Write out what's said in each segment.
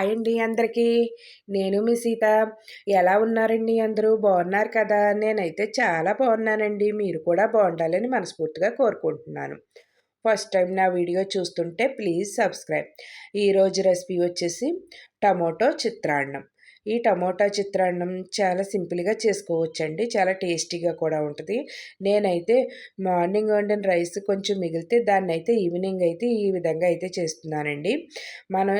Hi అండి అందరికీ. నేను మీ సీత. ఎలా ఉన్నారండి అందరూ? బాగున్నారు కదా? నేనైతే చాలా బాగున్నానండి. మీరు కూడా బాగుండాలని మనస్ఫూర్తిగా కోరుకుంటున్నాను. ఫస్ట్ టైం నా వీడియో చూస్తుంటే ప్లీజ్ సబ్స్క్రైబ్. ఈరోజు రెసిపీ వచ్చేసి టమోటో చిత్రాన్నం. ఈ టమోటా చిత్రాన్నం చాలా సింపుల్గా చేసుకోవచ్చండి. చాలా టేస్టీగా కూడా ఉంటుంది. నేనైతే మార్నింగ్ వండిన రైస్ కొంచెం మిగిలితే దాన్నైతే ఈవినింగ్ అయితే ఈ విధంగా అయితే చేస్తున్నానండి. మనం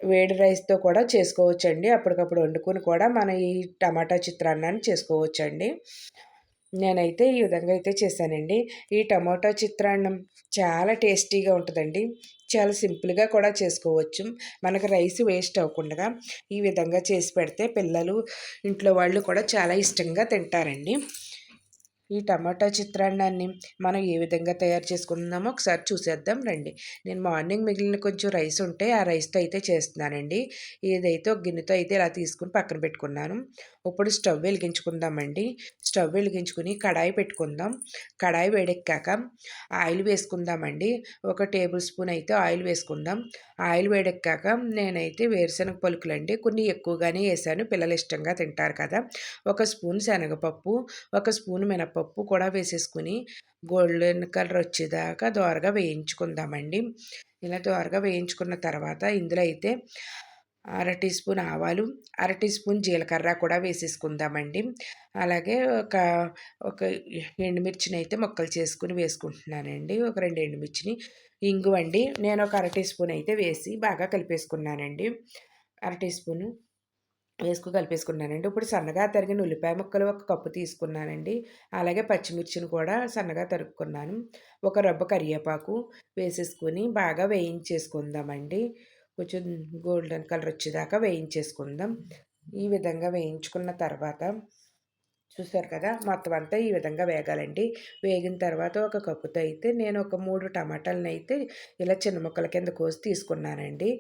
వేడి రైస్తో కూడా చేసుకోవచ్చండి. అప్పటికప్పుడు వండుకొని కూడా మనం ఈ టమాటా చిత్రాన్నాన్ని చేసుకోవచ్చండి. నేనైతే ఈ విధంగా అయితే చేశానండి. ఈ టమాటా చిత్రాన్నం చాలా టేస్టీగా ఉంటుందండి. చాలా సింపుల్గా కూడా చేసుకోవచ్చు. మనకు రైస్ వేస్ట్ అవ్వకుండా ఈ విధంగా చేసి పెడితే పిల్లలు, ఇంట్లో వాళ్ళు కూడా చాలా ఇష్టంగా తింటారండి. ఈ టమాటా చిత్రాన్నాన్ని మనం ఏ విధంగా తయారు చేసుకుందామో ఒకసారి చూసేద్దాం రండి. నేను మార్నింగ్ మిగిలిన కొంచెం రైస్ ఉంటే ఆ రైస్తో అయితే చేస్తున్నానండి. ఏదైతే ఒక గిన్నెతో అయితే ఇలా తీసుకుని పక్కన పెట్టుకున్నాను. ఇప్పుడు స్టవ్ వెలిగించుకుందామండి. స్టవ్ వెలిగించుకుని కడాయి పెట్టుకుందాం. కడాయి వేడెక్కాక ఆయిల్ వేసుకుందామండి. 1 టేబుల్ స్పూన్ అయితే ఆయిల్ వేసుకుందాం. ఆయిల్ వేడెక్కాక నేనైతే వేరుశనగ పలుకులండి కొన్ని ఎక్కువగానే వేసాను. పిల్లలు ఇష్టంగా తింటారు కదా. 1 స్పూన్ శనగపప్పు, 1 స్పూన్ మినపప్పు కూడా వేసేసుకుని గోల్డెన్ కలర్ వచ్చేదాకా దోరగా వేయించుకుందామండి. ఇలా దోరగా వేయించుకున్న తర్వాత ఇందులో అయితే 1/2 టీ స్పూన్ ఆవాలు, 1/2 టీ స్పూన్ జీలకర్ర కూడా వేసేసుకుందామండి. అలాగే ఒక ఎండుమిర్చిని అయితే ముక్కలు చేసుకుని వేసుకుంటున్నానండి. ఒక 2 ఎండుమిర్చిని. ఇంగువండి నేను ఒక 1/2 టీ స్పూన్ అయితే వేసి బాగా కలిపేసుకున్నానండి. 1/2 టీ స్పూను కలిపేసుకున్నానండి. ఇప్పుడు సన్నగా తరిగిన ఉల్లిపాయ ముక్కలు 1 కప్పు తీసుకున్నానండి. అలాగే పచ్చిమిర్చిని కూడా సన్నగా తరుక్కున్నాను. ఒక రబ్బ కరివేపాకు వేసేసుకొని బాగా వేయించేసుకుందామండి. కొంచెం గోల్డెన్ కలర్ వచ్చేదాకా వేయించేసుకుందాం. ఈ విధంగా వేయించుకున్న తర్వాత చూసారు కదా, మొత్తం అంతా ఈ విధంగా వేగాలండి. వేగిన తర్వాత ఒక కప్పుతో అయితే నేను ఒక 3 టమాటాలను అయితే ఇలా చిన్న ముక్కల కింద కోసి తీసుకున్నానండి.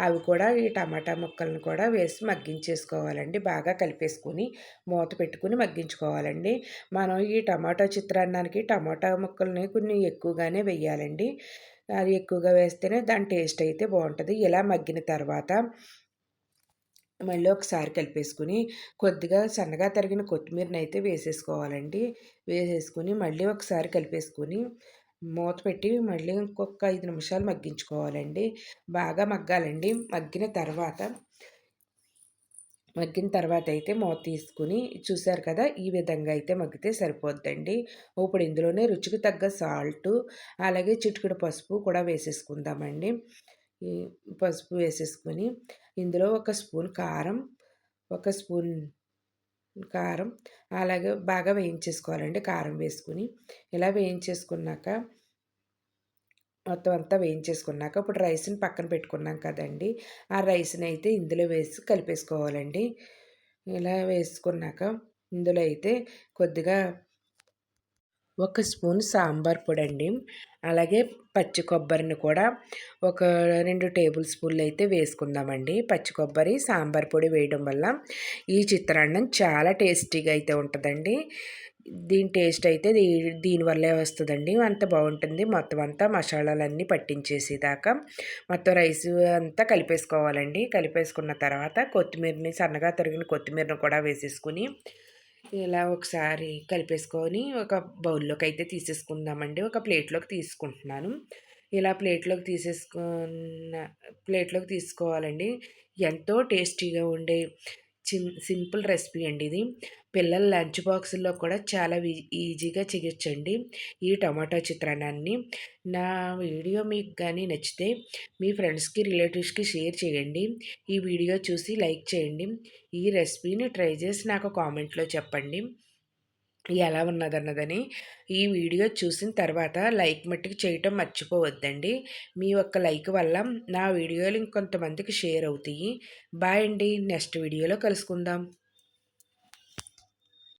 అవి కూడా ఈ టమాటా ముక్కలను కూడా వేసి మగ్గించేసుకోవాలండి. బాగా కలిపేసుకుని మూత పెట్టుకుని మగ్గించుకోవాలండి. మనం ఈ టమాటా చిత్రాన్నానికి టమాటా ముక్కల్ని కొన్ని ఎక్కువగానే వేయాలండి. అది ఎక్కువగా వేస్తేనే దాని టేస్ట్ అయితే బాగుంటుంది. ఇలా మగ్గిన తర్వాత మళ్ళీ ఒకసారి కలిపేసుకుని కొద్దిగా సన్నగా తరిగిన కొత్తిమీరని అయితే వేసేసుకోవాలండి. వేసేసుకుని మళ్ళీ ఒకసారి కలిపేసుకుని మూత పెట్టి మళ్ళీ ఇంకొక 5 నిమిషాలు మగ్గించుకోవాలండి. బాగా మగ్గాలండి. మగ్గిన తర్వాత అయితే మూత తీసుకుని చూసారు కదా, ఈ విధంగా అయితే మగ్గితే సరిపోద్దండి. ఇప్పుడు ఇందులోనే రుచికి తగ్గ సాల్టు, అలాగే చిటికెడు పసుపు కూడా వేసేసుకుందామండి. ఈ పసుపు వేసేసుకొని ఇందులో 1 స్పూన్ కారం, 1 స్పూన్ కారం అలాగే బాగా వేయించేసుకోవాలండి. కారం వేసుకుని ఇలా వేయించేసుకున్నాక మొత్తం అంతా వేయించేసుకున్నాక ఇప్పుడు రైస్ని పక్కన పెట్టుకున్నాం కదండి. ఆ రైస్ని అయితే ఇందులో వేసి కలిపేసుకోవాలండి. ఇలా వేసుకున్నాక ఇందులో అయితే కొద్దిగా 1 స్పూన్ సాంబార్ పొడండి. అలాగే పచ్చి కొబ్బరిని కూడా ఒక 2 టేబుల్ స్పూన్లు అయితే వేసుకుందామండి. పచ్చి కొబ్బరి, సాంబార్ పొడి వేయడం వల్ల ఈ చిత్రాన్నం చాలా టేస్టీగా అయితే ఉంటుందండి. దీని టేస్ట్ అయితే దీనివల్లే వస్తుందండి. అంత బాగుంటుంది. మొత్తం అంతా మసాలాలన్నీ పట్టించేసేదాకా మొత్తం రైస్ అంతా కలిపేసుకోవాలండి. కలిపేసుకున్న తర్వాత కొత్తిమీరని సన్నగా తరిగిన కొత్తిమీరని కూడా వేసేసుకుని ఇలా ఒకసారి కలిపేసుకొని ఒక బౌల్లోకి అయితే తీసేసుకుందామండి. ఒక ప్లేట్లోకి తీసుకుంటున్నాను. ఇలా ప్లేట్లోకి తీసుకోవాలండి. ఎంతో టేస్టీగా ఉండే సింపుల్ రెసిపీ అండి ఇది. పిల్లల లంచ్ బాక్సుల్లో కూడా చాలా ఈజీగా చేయొచ్చండి ఈ టమాటా చిత్రాన్నాన్ని. నా వీడియో మీకు కానీ నచ్చితే మీ ఫ్రెండ్స్కి, రిలేటివ్స్కి షేర్ చేయండి. ఈ వీడియో చూసి లైక్ చేయండి. ఈ రెసిపీని ట్రై చేసి నాకు కామెంట్లో చెప్పండి ఎలా ఉన్నదన్నదని. ఈ వీడియో చూసిన తర్వాత లైక్ మట్టుకు చేయటం మర్చిపోవద్దండి. మీ ఒక్క లైక్ వల్ల నా వీడియోలు ఇంకొంతమందికి షేర్ అవుతాయి. బాయ్ అండి. నెక్స్ట్ వీడియోలో కలుసుకుందాం.